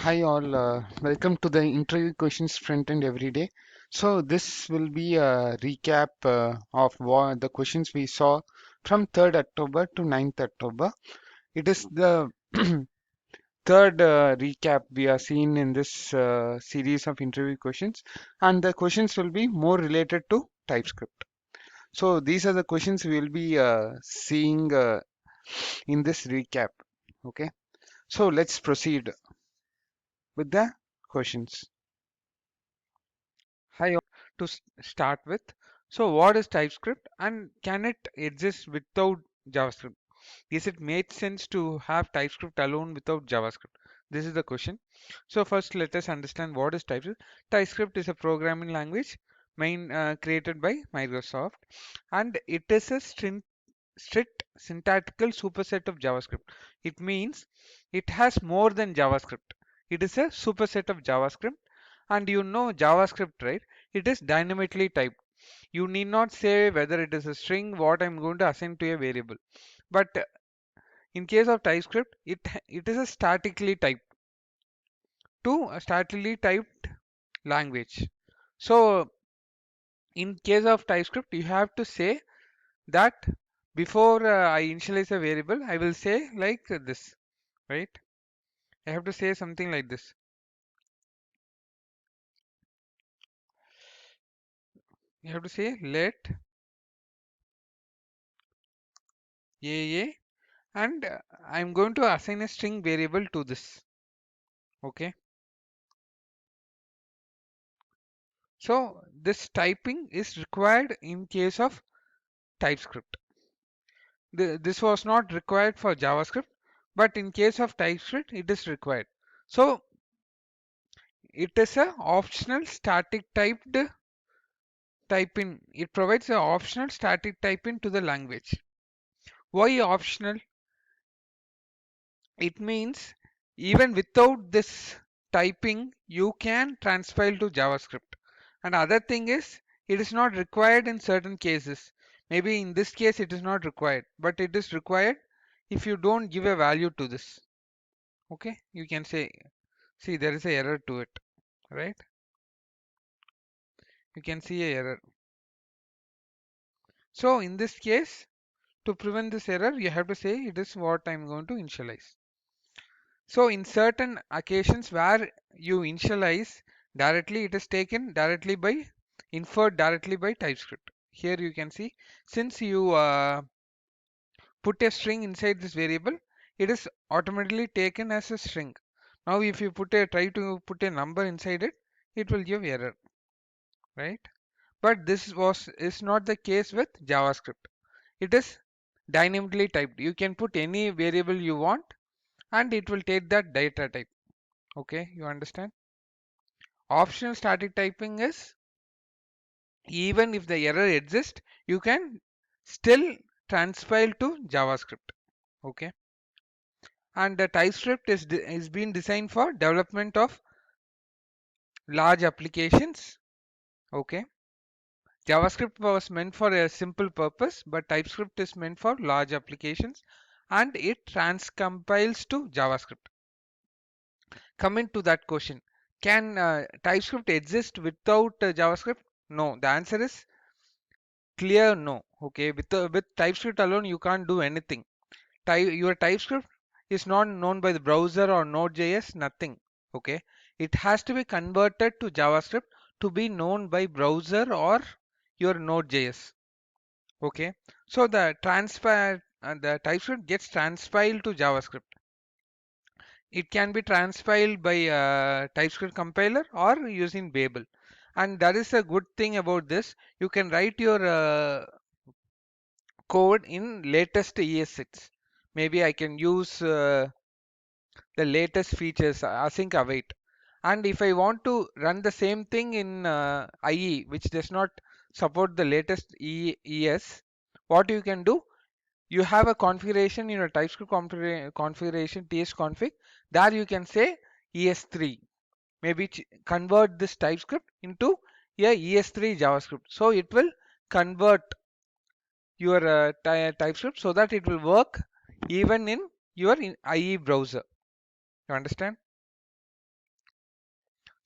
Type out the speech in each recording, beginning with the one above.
Hi all, welcome to the interview questions front end every day. So this will be a recap of what the questions we saw from 3rd October to 9th October. It is the third recap we are seeing in this series of interview questions, and the questions will be more related to TypeScript. So these are the questions we will be seeing in this recap. Okay, so let's proceed with the questions. Hi, all. Start with. So, what is TypeScript and can it exist without JavaScript? Is it made sense to have TypeScript alone without JavaScript? This is the question. So, first, let us understand what is TypeScript. TypeScript is a programming language created by Microsoft, and it is a strict syntactical superset of JavaScript. It means it has more than JavaScript. It is a superset of JavaScript, and you know JavaScript, right? It is dynamically typed. You need not say whether it is a string, what I'm going to assign to a variable. But in case of TypeScript, it is a statically typed language. So in case of TypeScript, you have to say that before I initialize a variable, I will say like this, right? I have to say something like this. You have to say let a and I'm going to assign a string variable to this. Okay. So this typing is required in case of TypeScript. This was not required for JavaScript, but in case of TypeScript, it is required. So it is a optional static typed typing. It provides an optional static typing to the language. Why optional? It means even without this typing, you can transpile to JavaScript. And other thing is, it is not required in certain cases. Maybe in this case, it is not required, but it is required if you don't give a value to this. Okay, you can say, see, there is a error to it, right? You can see a error. So in this case, to prevent this error, you have to say it is what I'm going to initialize. So in certain occasions where you initialize directly, it is taken directly by inferred directly by TypeScript. Here you can see since you put a string inside this variable, it is automatically taken as a string. Now if you try to put a number inside it, it will give error, right? But this is not the case with JavaScript. It is dynamically typed. You can put any variable you want and it will take that data type. Okay, you understand? Optional static typing is even if the error exists, you can still transpile to JavaScript. Okay, and the TypeScript is being designed for development of large applications. Okay, JavaScript was meant for a simple purpose, but TypeScript is meant for large applications, and it transcompiles to JavaScript. Coming to that question, can TypeScript exist without JavaScript? No, the answer is clear no. Okay, with TypeScript alone, you can't do anything. Your TypeScript is not known by the browser or Node.js, nothing. Okay, it has to be converted to JavaScript to be known by browser or your Node.js. Okay, so the TypeScript gets transpiled to JavaScript. It can be transpiled by TypeScript compiler or using Babel. And that is a good thing about this. You can write your code in latest ES6. Maybe I can use the latest features async await. And if I want to run the same thing in IE, which does not support the latest ES, what you can do, you have a configuration in your TypeScript configuration tsconfig. There you can say ES3. Maybe convert this TypeScript into a ES3 JavaScript. So it will convert your TypeScript so that it will work even in your IE browser. You understand?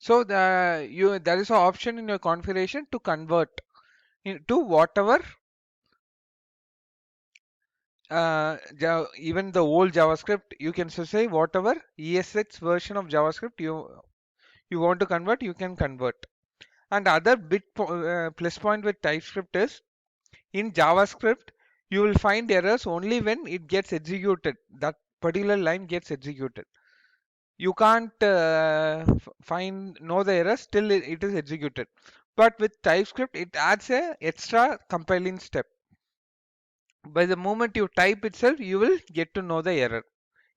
So there is an option in your configuration to convert into whatever even the old JavaScript, you can say whatever ESX version of JavaScript you want to convert, you can convert. And other plus point with TypeScript is in JavaScript you will find errors only when it gets executed. That particular line gets executed. You can't know the errors till it is executed. But with TypeScript, it adds a extra compiling step. By the moment you type itself, you will get to know the error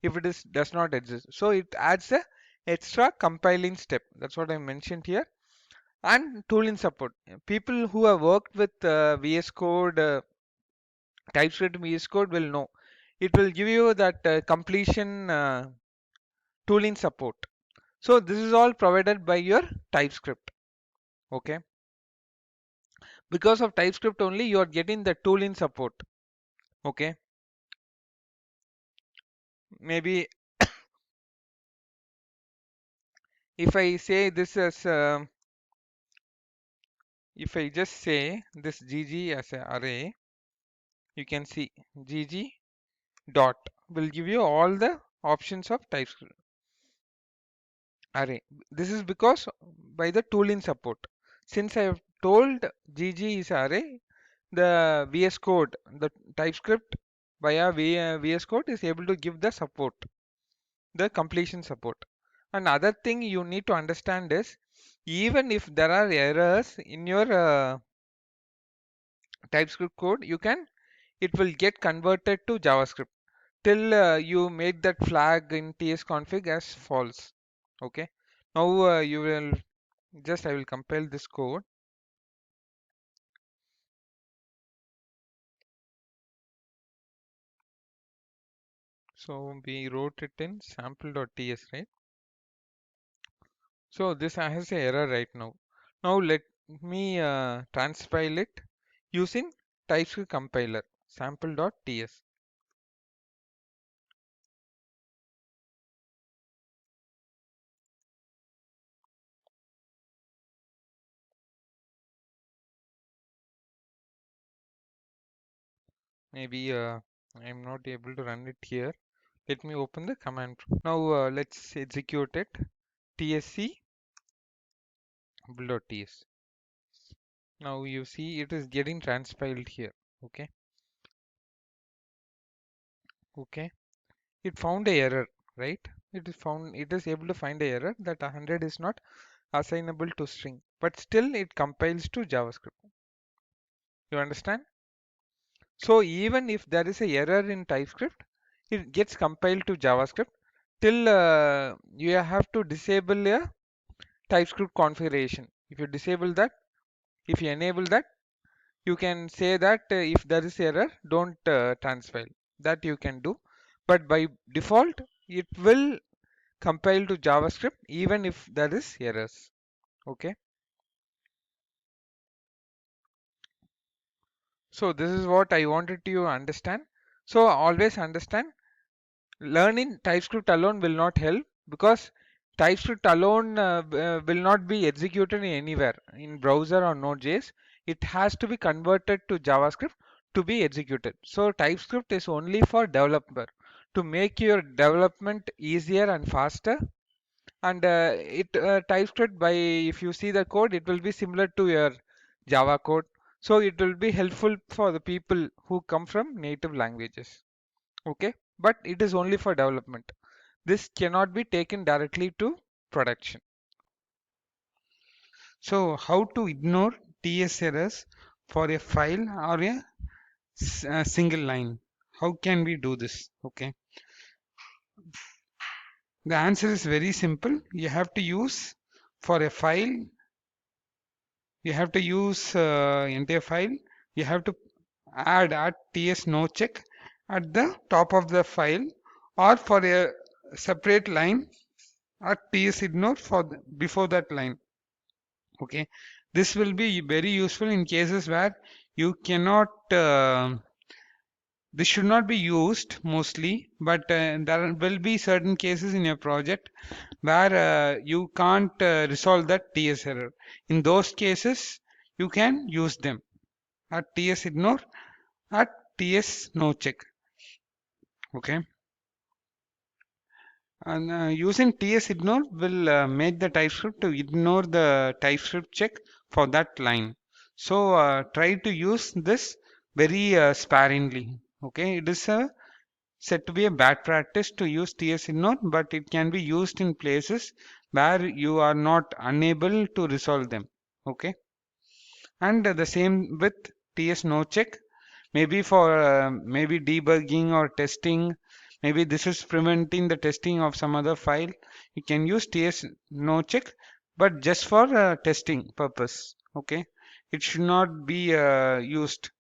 if it is does not exist. So it adds a extra compiling step. That's what I mentioned here. And tooling support. People who have worked with VS Code, TypeScript VS Code will know. It will give you that completion tooling support. So this is all provided by your TypeScript. Okay. Because of TypeScript only, you are getting the tooling support. Okay. Maybe if I say this as if I just say this gg as an array, you can see gg dot will give you all the options of TypeScript array. This is because by the tooling support. Since I have told gg is array, the VS Code, the TypeScript via VS Code is able to give the support, the completion support. Another thing you need to understand is even if there are errors in your TypeScript code, it will get converted to JavaScript till you make that flag in tsconfig as false. Okay. Now you will I will compile this code. So we wrote it in sample.ts, right? So this has an error right now. Now let me transpile it using TypeScript compiler sample.ts. Maybe I'm not able to run it here. Let me open the command. Now let's execute it. tsc build.ts. Now you see it is getting transpiled here. Okay. Okay. It found a error, right? It is able to find a error that 100 is not assignable to string, but still it compiles to JavaScript. You understand? So even if there is a error in TypeScript, it gets compiled to JavaScript till you have to disable a TypeScript configuration. If you disable that, if you enable that, you can say that if there is error, don't transpile. That you can do. But by default, it will compile to JavaScript even if there is errors. Okay. So this is what I wanted to understand. So always understand learning TypeScript alone will not help because TypeScript alone will not be executed anywhere in browser or Node.js. It has to be converted to JavaScript to be executed. So TypeScript is only for developer to make your development easier and faster. And TypeScript by if you see the code, it will be similar to your Java code. So it will be helpful for the people who come from native languages. Okay, but it is only for development. This cannot be taken directly to production. So how to ignore TS errors for a file or a single line? How can we do this? Okay. The answer is very simple. You have to use for a file, you have to use entire file. You have to add at ts no check at the top of the file or for a separate line at ts ignore for before that line. Okay, this will be very useful in cases where you cannot This should not be used mostly, but there will be certain cases in your project where you can't resolve that TS error. In those cases, you can use them at TS ignore, at TS no check. Okay, and using TS ignore will make the TypeScript to ignore the TypeScript check for that line. So try to use this very sparingly. Okay, it is said to be a bad practice to use TS ignore, but it can be used in places where you are not unable to resolve them. Okay, and the same with TS no check. Maybe for maybe debugging or testing. Maybe this is preventing the testing of some other file. You can use TS no check, but just for testing purpose. Okay, it should not be used.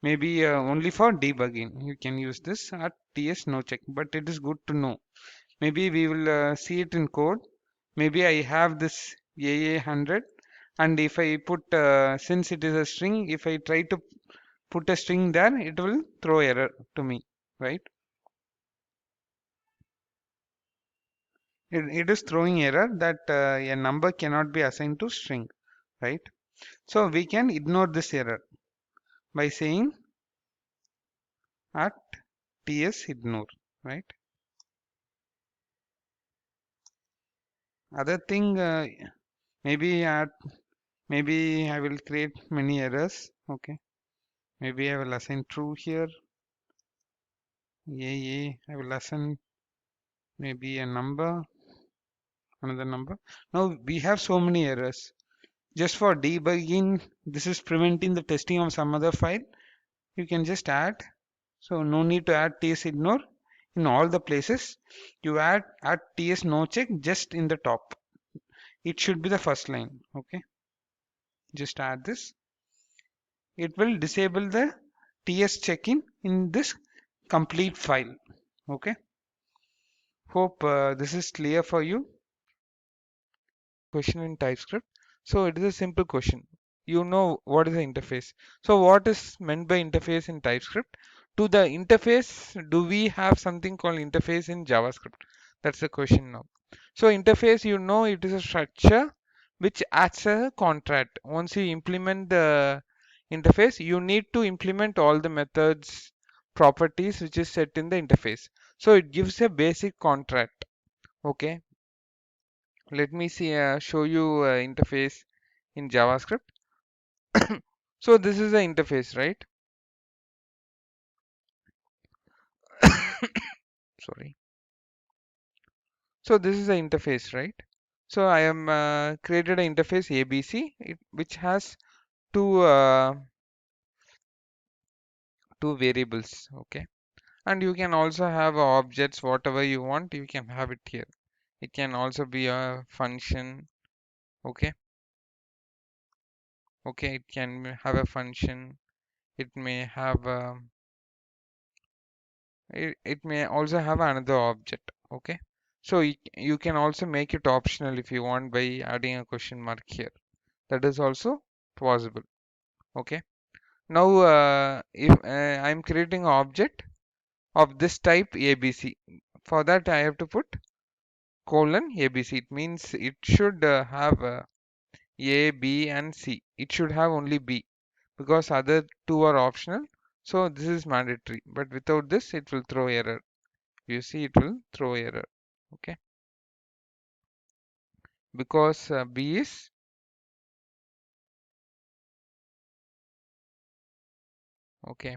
Maybe only for debugging. You can use this at TS no check, but it is good to know. Maybe we will see it in code. Maybe I have this AA100, and if I put since it is a string, if I try to put a string there, it will throw error to me, right? It is throwing error that a number cannot be assigned to string, right? So we can ignore this error by saying at ts ignore, right? Other thing, maybe at maybe I will create many errors. Okay, maybe I will assign true here. Yeah, I will assign maybe a number, another number. Now we have so many errors. Just for debugging, this is preventing the testing of some other file. You can just add. So no need to add ts ignore in all the places. You add ts no check just in the top. It should be the first line. Okay, just add this. It will disable the ts check in this complete file. Okay, hope this is clear for you. Question in TypeScript. So it is a simple question. You know what is the interface. So what is meant by interface in TypeScript? To the interface, do we have something called interface in JavaScript? That's the question now. So interface, you know, it is a structure which acts as a contract. Once you implement the interface, you need to implement all the methods, properties which is set in the interface. So it gives a basic contract. Okay, let me see show you interface in JavaScript. So this is the interface, right? Sorry. So this is the interface, right? So I am created an interface ABC, which has two two variables. Okay, and you can also have objects, whatever you want. You can have it here. It can also be a function. Okay, okay. It can have a function. It may have it may also have another object. Okay, so you can also make it optional if you want by adding a question mark here. That is also possible. Okay, now if I'm creating an object of this type ABC, for that I have to put colon ABC. It means it should have A, B and C. It should have only B because other two are optional. So this is mandatory, but without this it will throw error. You see, it will throw error. Okay, because B is okay.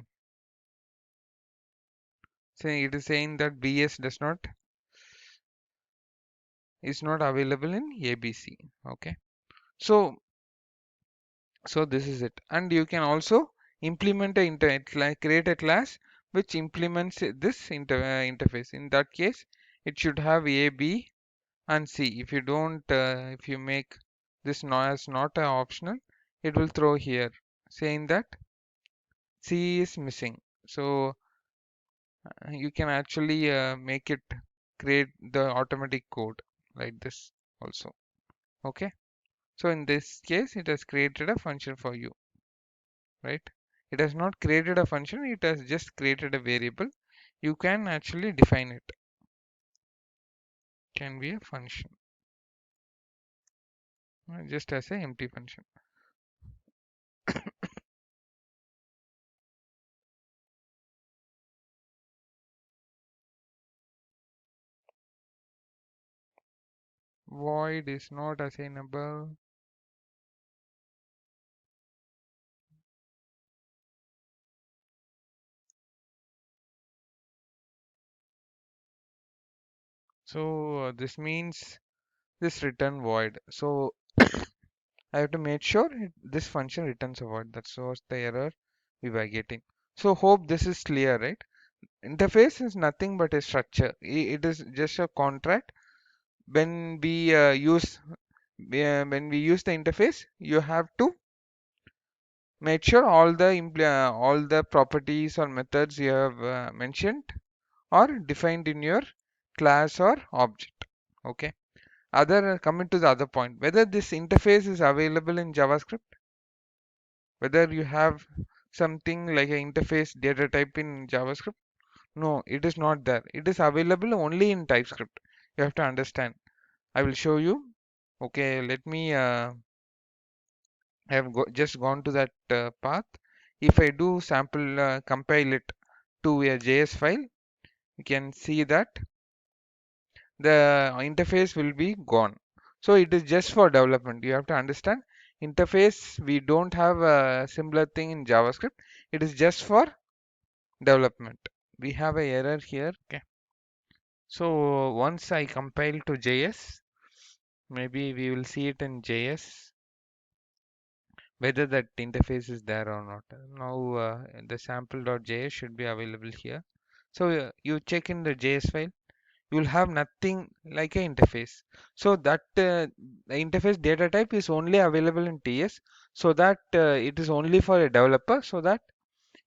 So it is saying that BS does not is not available in ABC. Okay, so this is it, and you can also implement create a class which implements this interface. In that case, it should have A, B, and C. If you don't, if you make this as not a optional, it will throw here saying that C is missing. So you can actually make it create the automatic code like this also. Okay, so in this case it has created a function for you, right? It has not created a function, it has just created a variable. You can actually define it. Can be a function just as a empty function. Void is not assignable. So this means this return void. So I have to make sure this function returns a void. That's what the error we were getting. So hope this is clear, right? Interface is nothing but a structure. It is just a contract. When we when we use the interface, you have to make sure all the properties or methods you have mentioned are defined in your class or object. Okay. Other coming to the other point, whether this interface is available in JavaScript, whether you have something like an interface data type in JavaScript. No, it is not there. It is available only in TypeScript. You have to understand. I will show you. Okay, let me I have just gone to that path. If I do sample compile it to a JS file, you can see that the interface will be gone. So it is just for development. You have to understand interface. We don't have a similar thing in JavaScript. It is just for development. We have a error here. Okay. So once I compile to JS, maybe we will see it in JS whether that interface is there or not. Now the sample.js should be available here. So you check in the JS file, you will have nothing like an interface. So that the interface data type is only available in TS, so that it is only for a developer, so that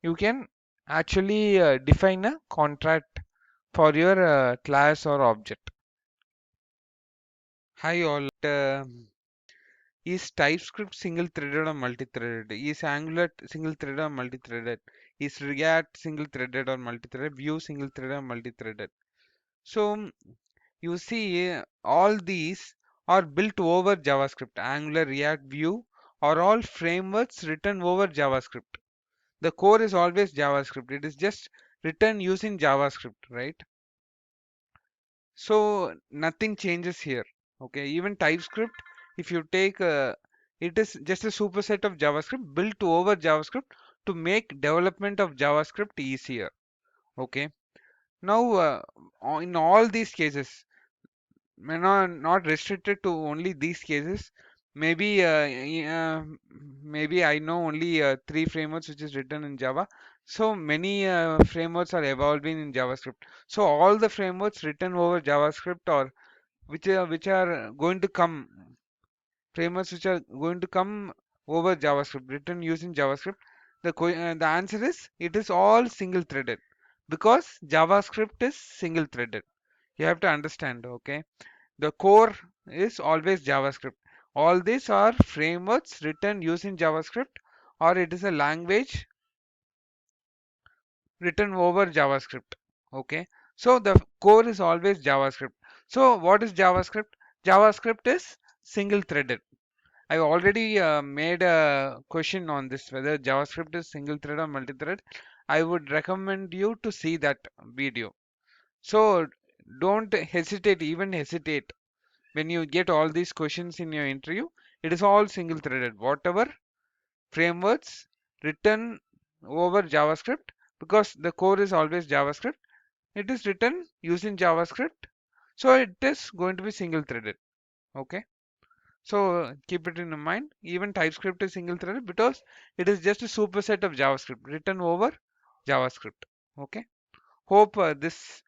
you can actually define a contract for your class or object. Hi all. Is TypeScript single-threaded or multi-threaded? Is Angular single-threaded or multi-threaded? Is React single-threaded or multi-threaded? Vue single-threaded or multi-threaded? So you see, all these are built over JavaScript. Angular, React, Vue are all frameworks written over JavaScript. The core is always JavaScript. It is just written using JavaScript, right? So nothing changes here. Okay, even TypeScript, if you take it is just a superset of JavaScript built over JavaScript to make development of JavaScript easier. Okay, now in all these cases, may not restricted to only these cases. Maybe maybe I know only three frameworks which is written in Java. So many frameworks are evolving in JavaScript. So all the frameworks written over JavaScript or which are going to come frameworks which are going to come over JavaScript written using JavaScript. The answer is it is all single threaded because JavaScript is single threaded. You have to understand. Okay, the core is always JavaScript. All these are frameworks written using JavaScript, or it is a language written over JavaScript. Okay, so the core is always JavaScript. So what is JavaScript? JavaScript is single threaded. I already made a question on this whether JavaScript is single thread or multi-thread. I would recommend you to see that video. So don't hesitate, even hesitate when you get all these questions in your interview. It is all single threaded. Whatever frameworks written over JavaScript, because the core is always JavaScript, it is written using JavaScript. So it is going to be single threaded. Okay. So keep it in mind. Even TypeScript is single threaded because it is just a superset of JavaScript written over JavaScript. Okay. Hope this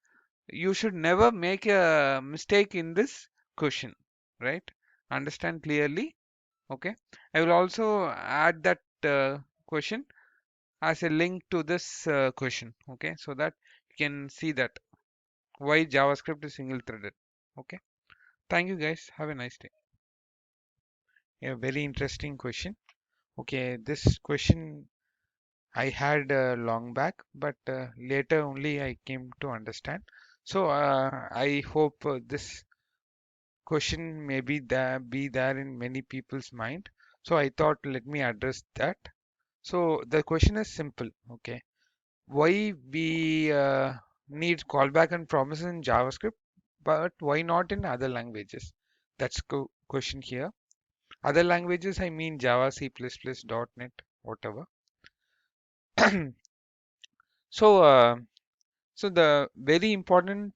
you should never make a mistake in this question, right? Understand clearly. Okay. I will also add that question as a link to this question. Okay, so that you can see that why JavaScript is single threaded. Okay. Thank you guys. Have a nice day. A very interesting question. Okay, this question I had long back, but later only I came to understand. So I hope this question may be there in many people's mind. So I thought let me address that. So the question is simple. Okay, why we need callback and promises in JavaScript, but why not in other languages? That's question here. Other languages, I mean Java, C++, .NET, whatever. So, so the very important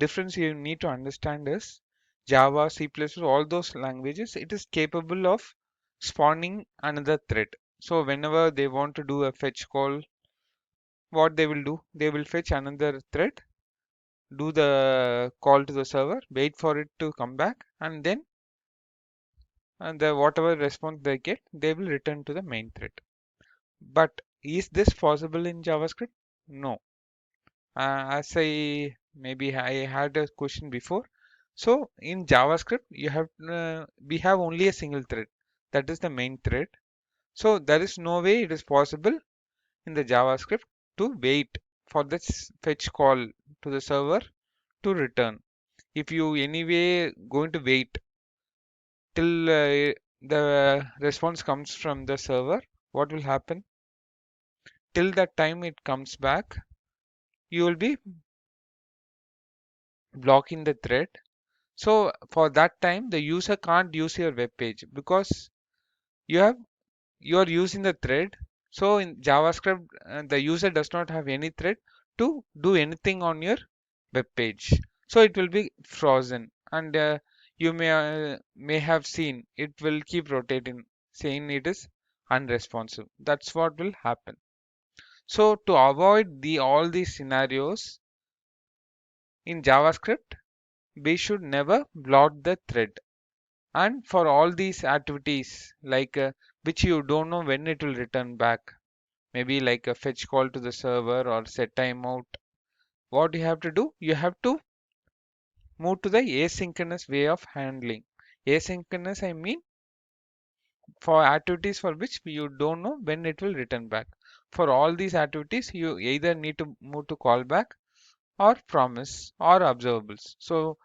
difference you need to understand is Java, C++, all those languages, it is capable of spawning another thread. So whenever they want to do a fetch call, what they will do? They will fetch another thread, do the call to the server, wait for it to come back, and then the whatever response they get, they will return to the main thread. But is this possible in JavaScript? No. As I maybe I had a question before. So in JavaScript, we have only a single thread. That is the main thread. So there is no way it is possible in the JavaScript to wait for this fetch call to the server to return. If you anyway going to wait till the response comes from the server, what will happen? Till that time it comes back, you will be blocking the thread. So for that time, the user can't use your web page because you have you are using the thread. So in JavaScript, the user does not have any thread to do anything on your web page. So it will be frozen, and you may have seen it will keep rotating, saying it is unresponsive. That's what will happen. So to avoid all these scenarios in JavaScript, we should never block the thread. And for all these activities, like which you don't know when it will return back, maybe like a fetch call to the server or set timeout, what you have to do? You have to move to the asynchronous way of handling. Asynchronous, I mean for activities for which you don't know when it will return back. For all these activities, you either need to move to callback or promise or observables. So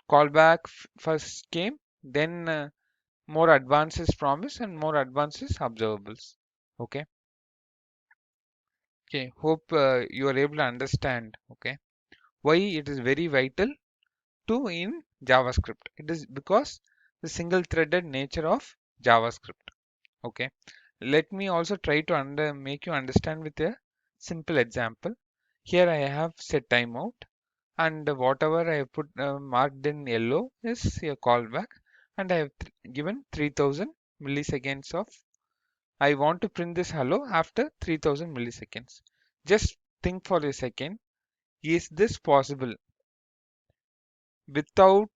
callback first came, then more advanced is promise and more advanced is observables. Okay. Okay. Hope you are able to understand. Okay. Why it is very vital to in JavaScript. It is because the single threaded nature of JavaScript. Okay. Let me also try to make you understand with a simple example. Here I have set timeout and whatever I have put marked in yellow is a callback and I have given 3000 milliseconds of I want to print this hello after 3000 milliseconds. Just think for a second. Is this possible without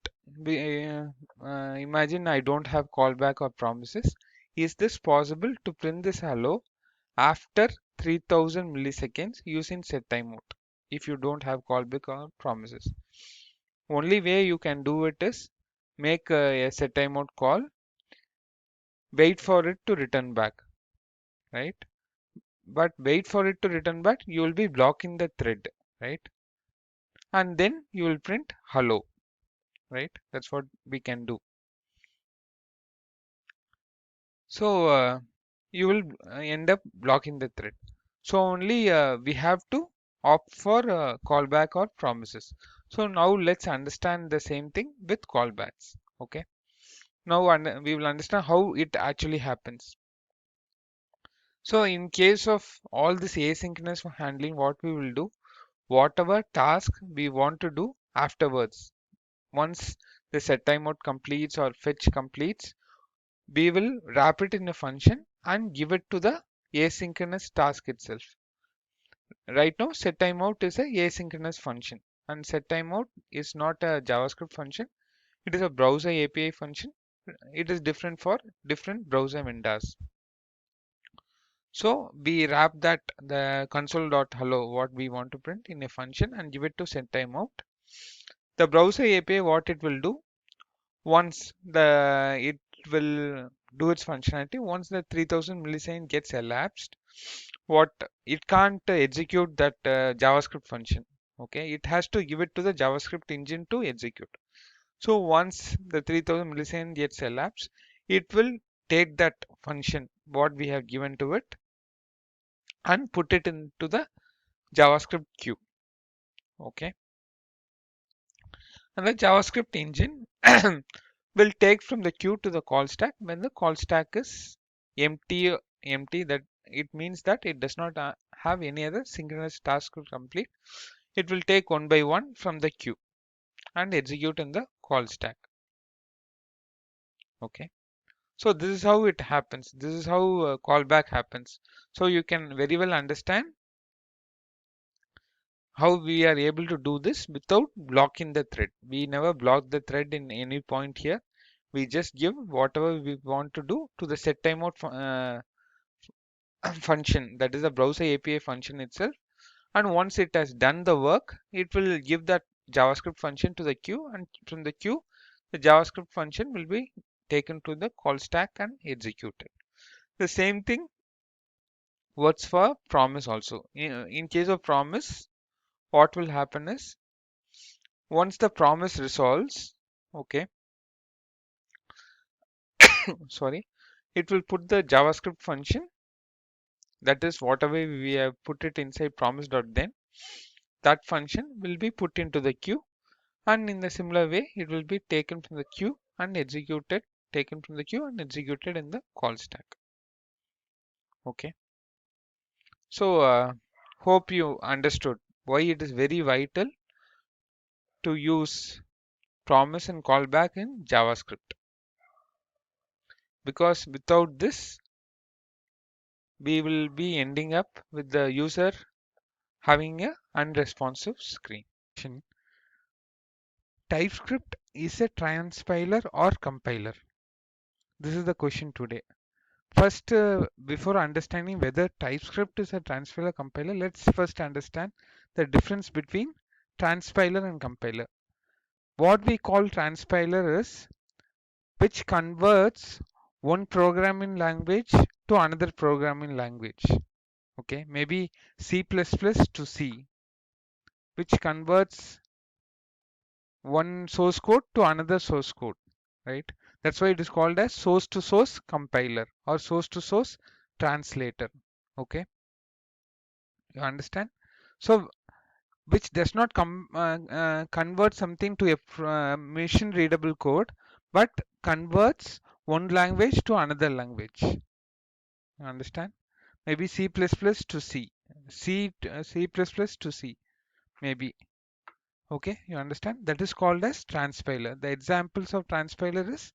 imagine I don't have callback or promises. Is this possible to print this hello after 3000 milliseconds using set timeout if you don't have callback or promises? Only way you can do it is make a set timeout call, wait for it to return back, right? But wait for it to return back, you will be blocking the thread, right? And then you will print hello, right? That's what we can do. So you will end up blocking the thread. So only we have to opt for callback or promises. So now let's understand the same thing with callbacks. Okay. Now we will understand how it actually happens. So in case of all this asynchronous handling, what we will do, whatever task we want to do afterwards, once the set timeout completes or fetch completes, we will wrap it in a function and give it to the asynchronous task itself. Right now, set timeout is a asynchronous function, and set timeout is not a JavaScript function. It is a browser API function. It is different for different browser vendors. So we wrap that the console.hello what we want to print in a function and give it to set timeout. The browser API what it will do once the it will do its functionality. Once the 3000 millisecond gets elapsed, what it can't execute that JavaScript function. Okay, it has to give it to the JavaScript engine to execute. So once the 3000 millisecond gets elapsed, it will take that function what we have given to it and put it into the JavaScript queue. Okay, and the JavaScript engine will take from the queue to the call stack. When the call stack is empty, that it means that it does not have any other synchronous task to complete. It will take one by one from the queue and execute in the call stack. Okay, so this is how it happens. This is how callback happens. So you can very well understand how we are able to do this without blocking the thread. We never block the thread in any point here. We just give whatever we want to do to the set timeout function, that is the browser API function itself. And once it has done the work, it will give that JavaScript function to the queue, and from the queue, the JavaScript function will be taken to the call stack and executed. The same thing works for promise also. In case of promise, what will happen is once the promise resolves, okay, sorry, it will put the JavaScript function, that is whatever we have put it inside promise.then, that function will be put into the queue, and in the similar way it will be taken from the queue and executed, taken from the queue and executed in the call stack. Okay, so hope you understood why it is very vital to use promise and callback in JavaScript, because without this we will be ending up with the user having a unresponsive screen. TypeScript is a transpiler or compiler? This is the question today. First, before understanding whether TypeScript is a transpiler compiler, let's first understand the difference between transpiler and compiler. What we call transpiler is which converts one programming language to another programming language. Okay, maybe C++ to C, which converts one source code to another source code, right? That's why it is called as source to source compiler or source to source translator. Okay, you understand? So which does not convert something to a machine readable code, but converts one language to another language. You understand? Maybe C++ to C, C++ to C, maybe. Okay, you understand? That is called as transpiler. The examples of transpiler is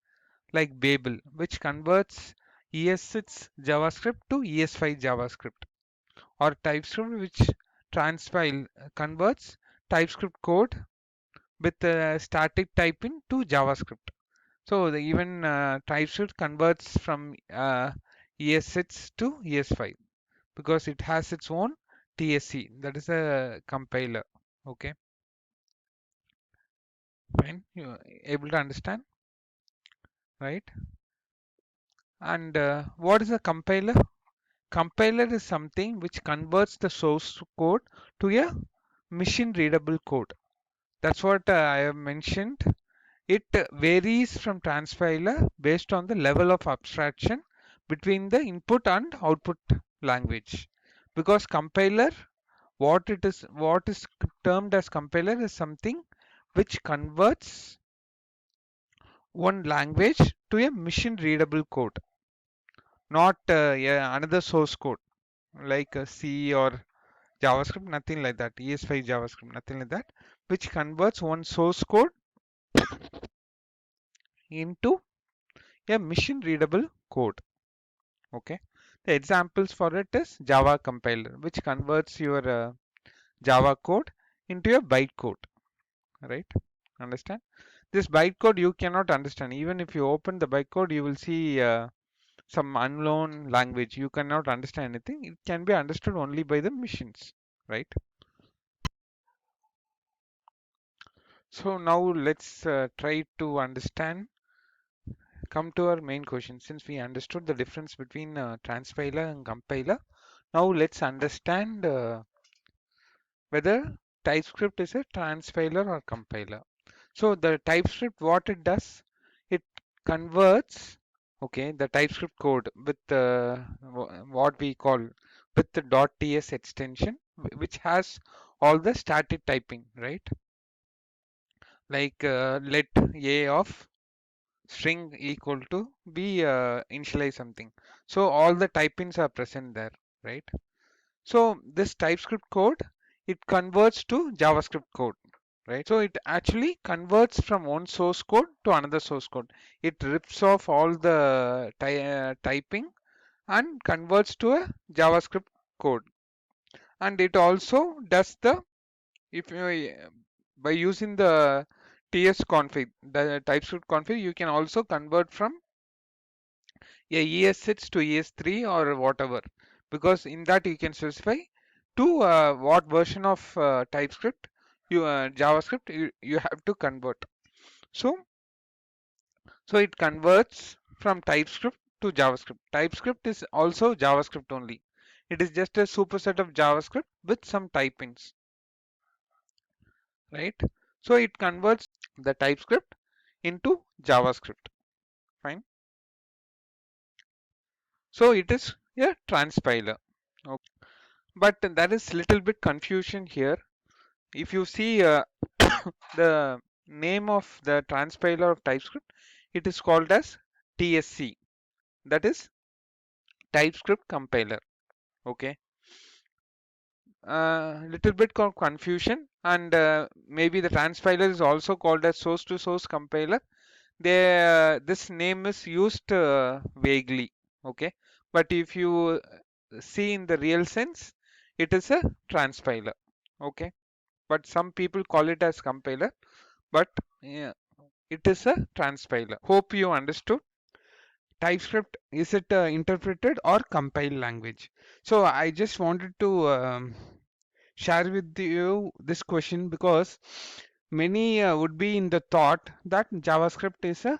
like Babel, which converts ES6 JavaScript to ES5 JavaScript, or TypeScript, which transpile converts TypeScript code with static typing to JavaScript. So even TypeScript converts from ES6 to ES5 because it has its own TSC, that is a compiler. Okay, fine. You are able to understand, right? And what is a compiler? Compiler is something which converts the source code to a machine readable code. That's what I have mentioned. It varies from transpiler based on the level of abstraction between the input and output language. Because compiler, what is termed as compiler is something which converts one language to a machine readable code, not another source code like C or JavaScript, nothing like that. ES5 JavaScript, nothing like that, which converts one source code into a machine readable code. Okay. The examples for it is Java compiler, which converts your Java code into a bytecode, right? Understand? This bytecode you cannot understand. Even if you open the bytecode, you will see some unknown language. You cannot understand anything. It can be understood only by the machines, right? So now let's try to understand come to our main question. Since we understood the difference between transpiler and compiler, now let's understand whether TypeScript is a transpiler or compiler. So the TypeScript, what it does, it converts, okay, the TypeScript code with what we call with the .ts extension, which has all the static typing, right? Like let a of string equal to b initialize something. So all the typings are present there, right? So this TypeScript code, it converts to JavaScript code, right? So it actually converts from one source code to another source code. It rips off all the typing and converts to a JavaScript code. And it also does the, if you by using the TS config, the TypeScript config, you can also convert from a ES6 to ES3 or whatever, because in that you can specify to what version of TypeScript JavaScript you have to convert. So so it converts from TypeScript to JavaScript. TypeScript is also JavaScript only. It is just a superset of JavaScript with some typings, right? So it converts the TypeScript into JavaScript. Fine. So it is a transpiler. Okay. But there is little bit confusion here. If you see the name of the transpiler of TypeScript, it is called as TSC. That is TypeScript compiler. Okay. Little bit confusion, and maybe the transpiler is also called as source to source compiler. This name is used vaguely, okay, but if you see in the real sense, it is a transpiler, okay, but some people call it as compiler, but yeah, it is a transpiler. Hope you understood. TypeScript, is it interpreted or compiled language? So I just wanted to share with you this question because many would be in the thought that JavaScript is a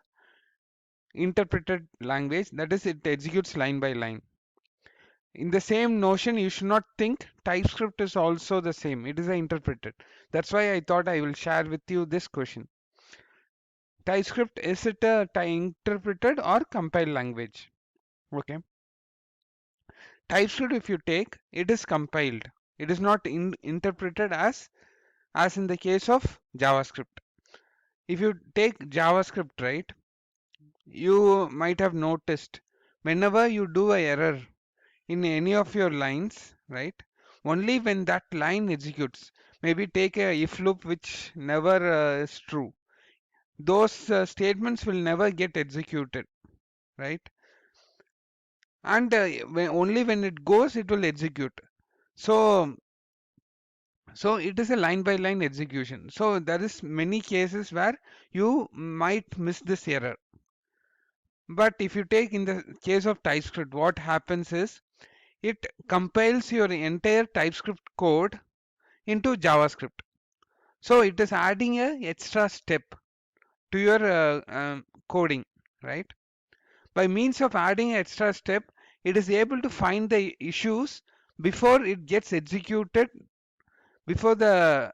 interpreted language, that is it executes line by line. In the same notion, you should not think TypeScript is also the same, it is a interpreted. That's why I thought I will share with you this question. TypeScript, is it a interpreted or compiled language? Okay. TypeScript, if you take, it is compiled. It is not interpreted as in the case of JavaScript. If you take JavaScript, right, you might have noticed whenever you do a error in any of your lines, right? Only when that line executes, maybe take a if loop which never is true. Those statements will never get executed, right? And only when it goes, it will execute. So, so it is a line by line execution. So there is many cases where you might miss this error. But if you take in the case of TypeScript, what happens is it compiles your entire TypeScript code into JavaScript. So it is adding a extra step to your coding, right? By means of adding an extra step, it is able to find the issues before it gets executed, before the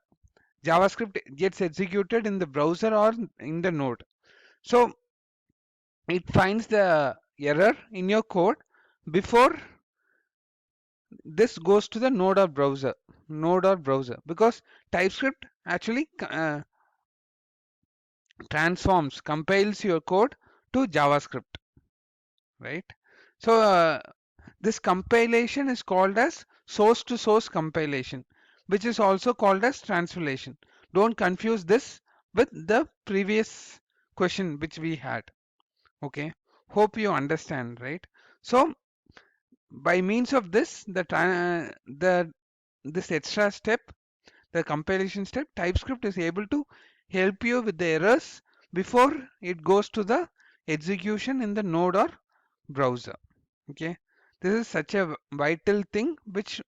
JavaScript gets executed in the browser or in the node. So it finds the error in your code before this goes to the node or browser, because TypeScript actually compiles your code to JavaScript, right? So this compilation is called as source to source compilation, which is also called as translation. Don't confuse this with the previous question which we had. Okay, hope you understand, right? So by means of this, this extra step, the compilation step, TypeScript is able to help you with the errors before it goes to the execution in the node or browser. Okay, this is such a vital thing which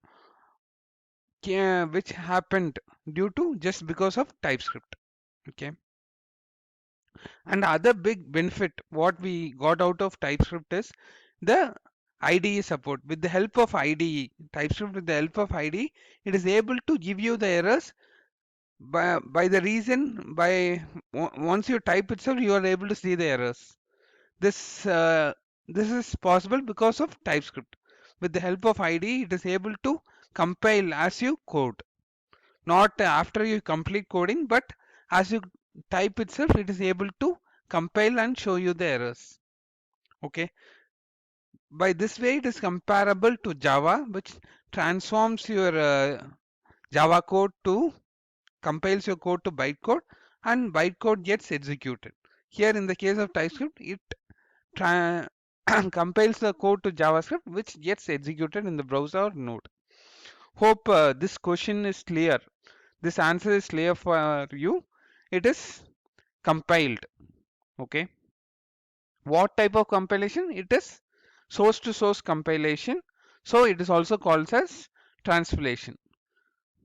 happened due to just because of TypeScript. Okay, And other big benefit what we got out of TypeScript is the IDE support. With the help of IDE, TypeScript with the help of IDE, it is able to give you the errors by the reason once you type itself, you are able to see the errors. This this is possible because of TypeScript. With the help of IDE, it is able to compile as you code, not after you complete coding, but as you type itself, it is able to compile and show you the errors. Okay. By this way, it is comparable to Java, which transforms your Java code to compiles your code to bytecode, and bytecode gets executed. Here, in the case of TypeScript, it compiles the code to JavaScript, which gets executed in the browser or node. Hope this question is clear. This answer is clear for you. It is compiled. Okay. What type of compilation? It is source to source compilation. So it is also called as transpilation.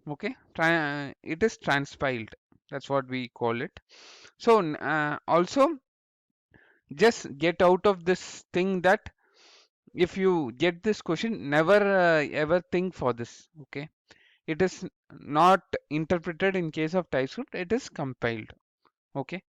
Okay. It is transpiled. That's what we call it. So also just get out of this thing that if you get this question, never ever think for this. Okay. It is not interpreted in case of TypeScript. It is compiled. Okay.